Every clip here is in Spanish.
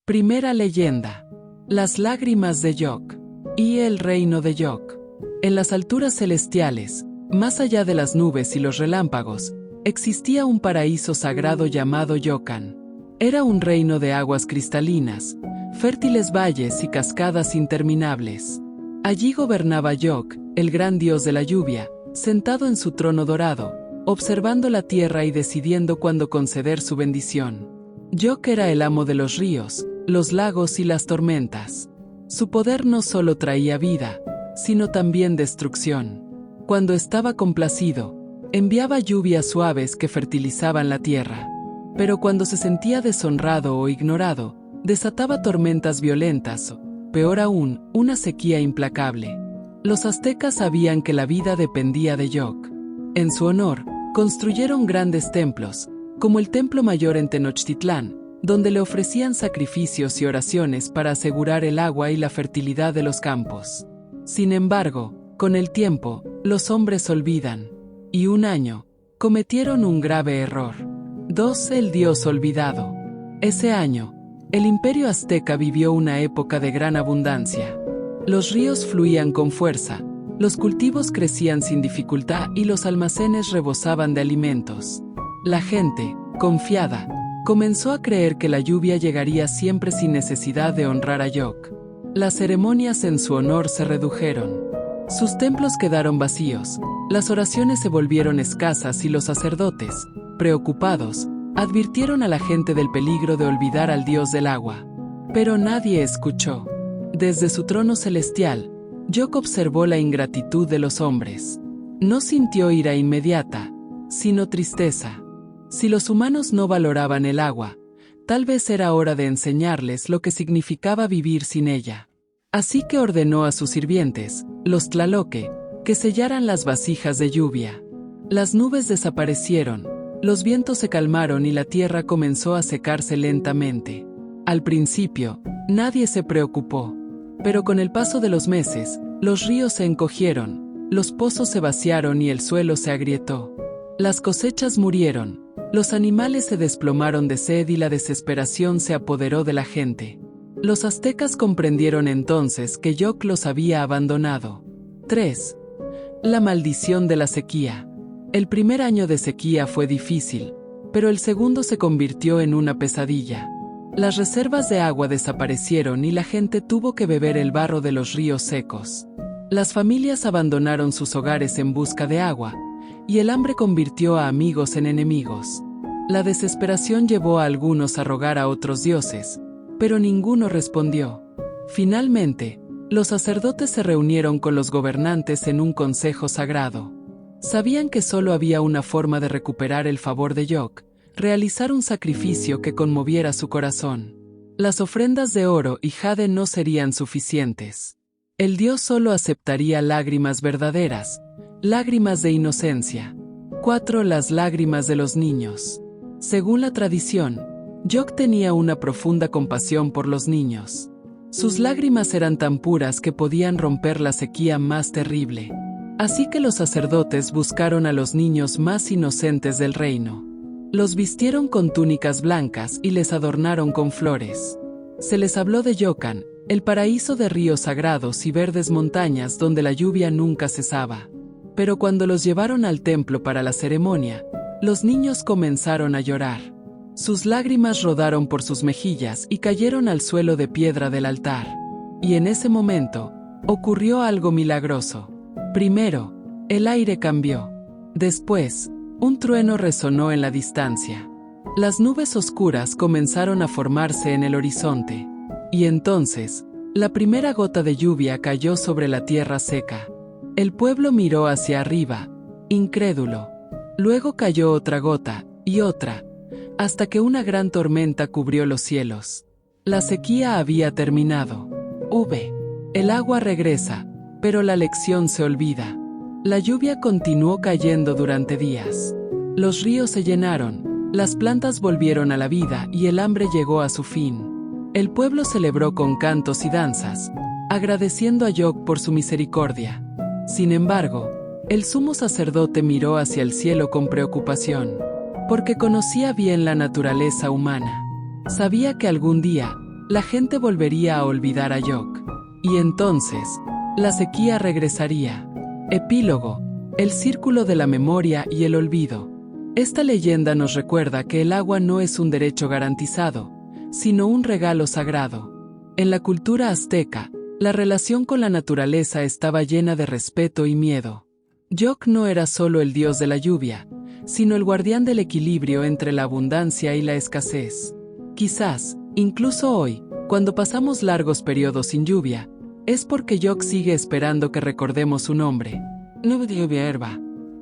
Primera leyenda. Las lágrimas de Yok. Y el reino de Yok. En las alturas celestiales, más allá de las nubes y los relámpagos, existía un paraíso sagrado llamado Yokan. Era un reino de aguas cristalinas, fértiles valles y cascadas interminables. Allí gobernaba Yok, el gran dios de la lluvia, sentado en su trono dorado, observando la tierra y decidiendo cuándo conceder su bendición. Yok era el amo de los ríos, los lagos y las tormentas. Su poder no solo traía vida, sino también destrucción. Cuando estaba complacido, enviaba lluvias suaves que fertilizaban la tierra. Pero cuando se sentía deshonrado o ignorado, desataba tormentas violentas o, peor aún, una sequía implacable. Los aztecas sabían que la vida dependía de Yok. En su honor, construyeron grandes templos, como el Templo Mayor en Tenochtitlán, donde le ofrecían sacrificios y oraciones para asegurar el agua y la fertilidad de los campos. Sin embargo, con el tiempo, los hombres olvidan. Y un año, cometieron un grave error. 2. El dios olvidado. Ese año, el imperio azteca vivió una época de gran abundancia. Los ríos fluían con fuerza, los cultivos crecían sin dificultad y los almacenes rebosaban de alimentos. La gente, confiada, comenzó a creer que la lluvia llegaría siempre sin necesidad de honrar a Yok. Las ceremonias en su honor se redujeron. Sus templos quedaron vacíos, las oraciones se volvieron escasas y los sacerdotes, preocupados, advirtieron a la gente del peligro de olvidar al dios del agua. Pero nadie escuchó. Desde su trono celestial, Yok observó la ingratitud de los hombres. No sintió ira inmediata, sino tristeza. Si los humanos no valoraban el agua, tal vez era hora de enseñarles lo que significaba vivir sin ella. Así que ordenó a sus sirvientes, los Tlaloque, que sellaran las vasijas de lluvia. Las nubes desaparecieron, los vientos se calmaron y la tierra comenzó a secarse lentamente. Al principio, nadie se preocupó, pero con el paso de los meses, los ríos se encogieron, los pozos se vaciaron y el suelo se agrietó. Las cosechas murieron, los animales se desplomaron de sed y la desesperación se apoderó de la gente. Los aztecas comprendieron entonces que Yok los había abandonado. 3. La maldición de la sequía. El primer año de sequía fue difícil, pero el segundo se convirtió en una pesadilla. Las reservas de agua desaparecieron y la gente tuvo que beber el barro de los ríos secos. Las familias abandonaron sus hogares en busca de agua, y el hambre convirtió a amigos en enemigos. La desesperación llevó a algunos a rogar a otros dioses, pero ninguno respondió. Finalmente, los sacerdotes se reunieron con los gobernantes en un consejo sagrado. Sabían que solo había una forma de recuperar el favor de Yok: realizar un sacrificio que conmoviera su corazón. Las ofrendas de oro y jade no serían suficientes. El dios solo aceptaría lágrimas verdaderas, lágrimas de inocencia. 4. Las lágrimas de los niños. Según la tradición, Yok tenía una profunda compasión por los niños. Sus lágrimas eran tan puras que podían romper la sequía más terrible. Así que los sacerdotes buscaron a los niños más inocentes del reino. Los vistieron con túnicas blancas y les adornaron con flores. Se les habló de Yokan, el paraíso de ríos sagrados y verdes montañas donde la lluvia nunca cesaba. Pero cuando los llevaron al templo para la ceremonia, los niños comenzaron a llorar. Sus lágrimas rodaron por sus mejillas y cayeron al suelo de piedra del altar. Y en ese momento, ocurrió algo milagroso. Primero, el aire cambió. Después, un trueno resonó en la distancia. Las nubes oscuras comenzaron a formarse en el horizonte. Y entonces, la primera gota de lluvia cayó sobre la tierra seca. El pueblo miró hacia arriba, incrédulo. Luego cayó otra gota, y otra, hasta que una gran tormenta cubrió los cielos. La sequía había terminado. El agua regresa, pero la lección se olvida. La lluvia continuó cayendo durante días. Los ríos se llenaron, las plantas volvieron a la vida y el hambre llegó a su fin. El pueblo celebró con cantos y danzas, agradeciendo a Yok por su misericordia. Sin embargo, el sumo sacerdote miró hacia el cielo con preocupación, porque conocía bien la naturaleza humana. Sabía que algún día, la gente volvería a olvidar a Yok. Y entonces, la sequía regresaría. Epílogo: el círculo de la memoria y el olvido. Esta leyenda nos recuerda que el agua no es un derecho garantizado, sino un regalo sagrado. En la cultura azteca, la relación con la naturaleza estaba llena de respeto y miedo. Yok no era solo el dios de la lluvia, sino el guardián del equilibrio entre la abundancia y la escasez. Quizás, incluso hoy, cuando pasamos largos periodos sin lluvia, es porque Yok sigue esperando que recordemos su nombre.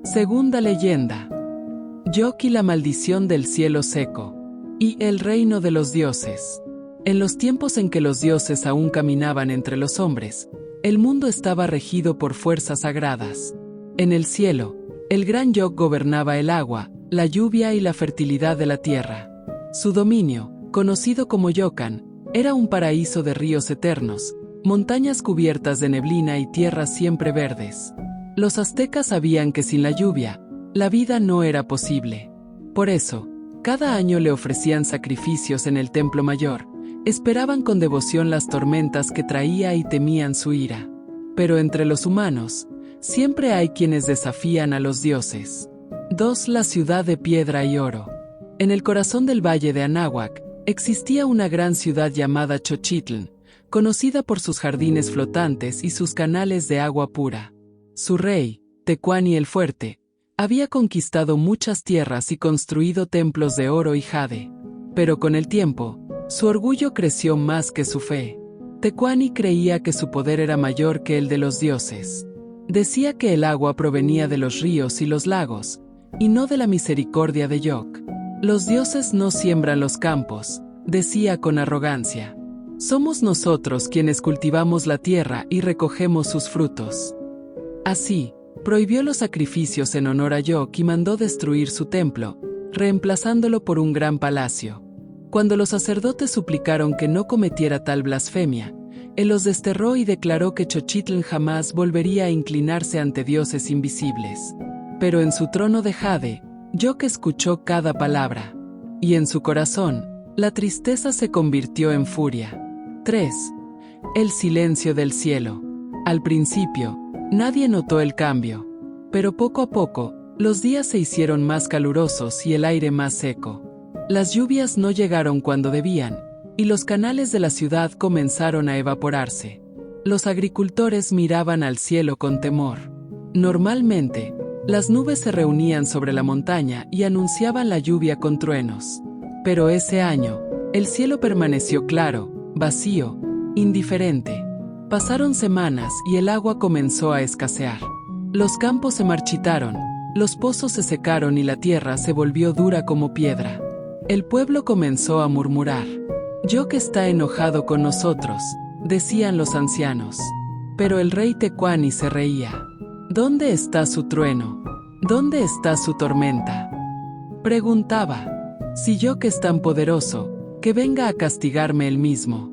Segunda leyenda: Yok y la maldición del cielo seco. Y el reino de los dioses. En los tiempos en que los dioses aún caminaban entre los hombres, el mundo estaba regido por fuerzas sagradas. En el cielo, el gran Yok gobernaba el agua, la lluvia y la fertilidad de la tierra. Su dominio, conocido como Yokan, era un paraíso de ríos eternos, montañas cubiertas de neblina y tierras siempre verdes. Los aztecas sabían que sin la lluvia, la vida no era posible. Por eso, cada año le ofrecían sacrificios en el templo mayor, esperaban con devoción las tormentas que traía y temían su ira. Pero entre los humanos, siempre hay quienes desafían a los dioses. 2. La ciudad de piedra y oro. En el corazón del valle de Anáhuac, existía una gran ciudad llamada Xochitl, conocida por sus jardines flotantes y sus canales de agua pura. Su rey, Tecuani el Fuerte, había conquistado muchas tierras y construido templos de oro y jade. Pero con el tiempo, su orgullo creció más que su fe. Tecuani creía que su poder era mayor que el de los dioses. Decía que el agua provenía de los ríos y los lagos, y no de la misericordia de Yok. Los dioses no siembran los campos, decía con arrogancia. Somos nosotros quienes cultivamos la tierra y recogemos sus frutos. Así, prohibió los sacrificios en honor a Yok y mandó destruir su templo, reemplazándolo por un gran palacio. Cuando los sacerdotes suplicaron que no cometiera tal blasfemia, él los desterró y declaró que Xochitl jamás volvería a inclinarse ante dioses invisibles. Pero en su trono de jade, Yok escuchó cada palabra, y en su corazón, la tristeza se convirtió en furia. 3. El silencio del cielo. Al principio, nadie notó el cambio, pero poco a poco, los días se hicieron más calurosos y el aire más seco. Las lluvias no llegaron cuando debían, y los canales de la ciudad comenzaron a evaporarse. Los agricultores miraban al cielo con temor. Normalmente, las nubes se reunían sobre la montaña y anunciaban la lluvia con truenos. Pero ese año, el cielo permaneció claro, vacío, indiferente. Pasaron semanas y el agua comenzó a escasear. Los campos se marchitaron, los pozos se secaron y la tierra se volvió dura como piedra. El pueblo comenzó a murmurar. Yok está enojado con nosotros, decían los ancianos. Pero el rey Tecuani se reía. ¿Dónde está su trueno? ¿Dónde está su tormenta? Preguntaba. Si Yok es tan poderoso, que venga a castigarme él mismo.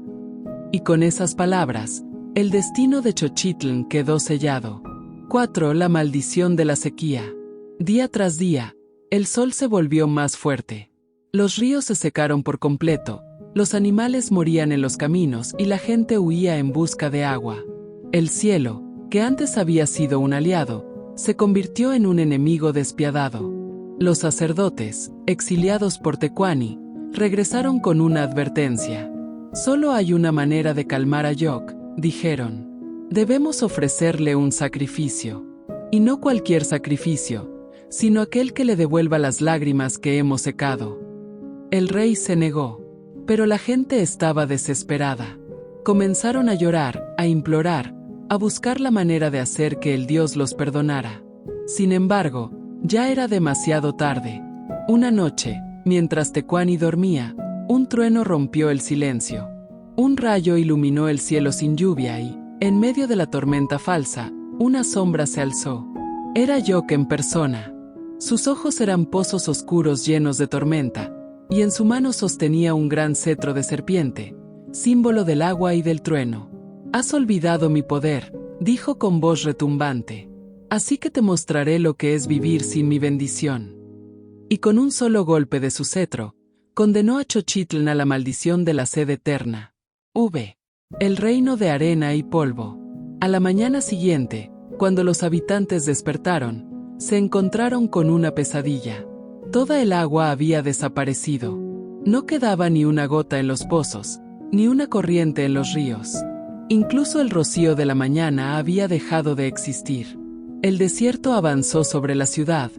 Y con esas palabras, el destino de Xochitl quedó sellado. 4. La maldición de la sequía. Día tras día, el sol se volvió más fuerte. Los ríos se secaron por completo, los animales morían en los caminos y la gente huía en busca de agua. El cielo, que antes había sido un aliado, se convirtió en un enemigo despiadado. Los sacerdotes, exiliados por Tecuani, regresaron con una advertencia. Solo hay una manera de calmar a Yok, dijeron. Debemos ofrecerle un sacrificio. Y no cualquier sacrificio, sino aquel que le devuelva las lágrimas que hemos secado. El rey se negó, pero la gente estaba desesperada. Comenzaron a llorar, a implorar, a buscar la manera de hacer que el dios los perdonara. Sin embargo, ya era demasiado tarde. Una noche, mientras Tecuani dormía, un trueno rompió el silencio. Un rayo iluminó el cielo sin lluvia y, en medio de la tormenta falsa, una sombra se alzó. Era Yok en persona. Sus ojos eran pozos oscuros llenos de tormenta, y en su mano sostenía un gran cetro de serpiente, símbolo del agua y del trueno. «Has olvidado mi poder», dijo con voz retumbante. «Así que te mostraré lo que es vivir sin mi bendición». Y con un solo golpe de su cetro, condenó a Xochitl a la maldición de la sed eterna. El reino de arena y polvo. A la mañana siguiente, cuando los habitantes despertaron, se encontraron con una pesadilla. Toda el agua había desaparecido. No quedaba ni una gota en los pozos, ni una corriente en los ríos. Incluso el rocío de la mañana había dejado de existir. El desierto avanzó sobre la ciudad,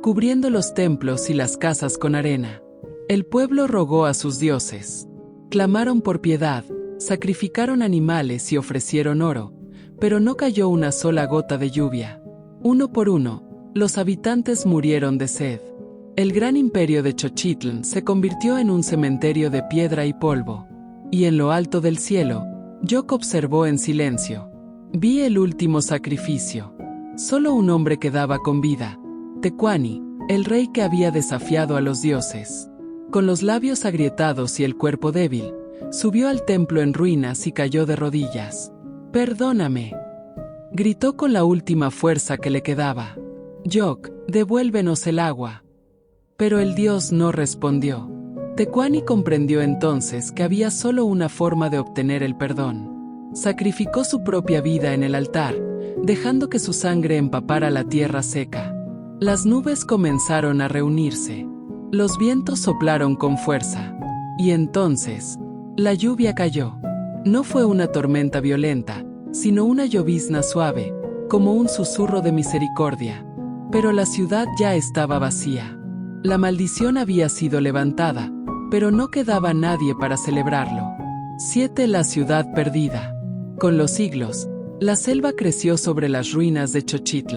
cubriendo los templos y las casas con arena. El pueblo rogó a sus dioses. Clamaron por piedad, sacrificaron animales y ofrecieron oro, pero no cayó una sola gota de lluvia. Uno por uno, los habitantes murieron de sed. El gran imperio de Xochitl se convirtió en un cementerio de piedra y polvo. Y en lo alto del cielo, Yoc observó en silencio. Vi el último sacrificio. Solo un hombre quedaba con vida: Tecuani, el rey que había desafiado a los dioses. Con los labios agrietados y el cuerpo débil, subió al templo en ruinas y cayó de rodillas. «Perdóname», gritó con la última fuerza que le quedaba. «Yoc, devuélvenos el agua». Pero el dios no respondió. Tecuani comprendió entonces que había solo una forma de obtener el perdón. Sacrificó su propia vida en el altar, dejando que su sangre empapara la tierra seca. Las nubes comenzaron a reunirse. Los vientos soplaron con fuerza. Y entonces, la lluvia cayó. No fue una tormenta violenta, sino una llovizna suave, como un susurro de misericordia. Pero la ciudad ya estaba vacía. La maldición había sido levantada, pero no quedaba nadie para celebrarlo. 7. La ciudad perdida. Con los siglos, la selva creció sobre las ruinas de Xochitl.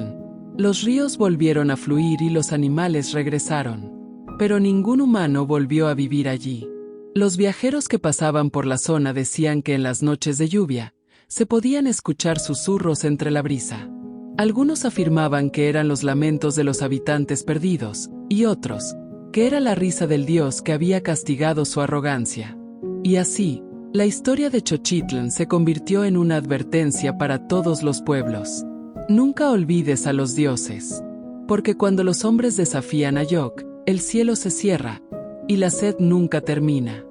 Los ríos volvieron a fluir y los animales regresaron. Pero ningún humano volvió a vivir allí. Los viajeros que pasaban por la zona decían que en las noches de lluvia, se podían escuchar susurros entre la brisa. Algunos afirmaban que eran los lamentos de los habitantes perdidos, y otros, que era la risa del dios que había castigado su arrogancia. Y así, la historia de Xochitl se convirtió en una advertencia para todos los pueblos. Nunca olvides a los dioses. Porque cuando los hombres desafían a Yoc, el cielo se cierra, y la sed nunca termina.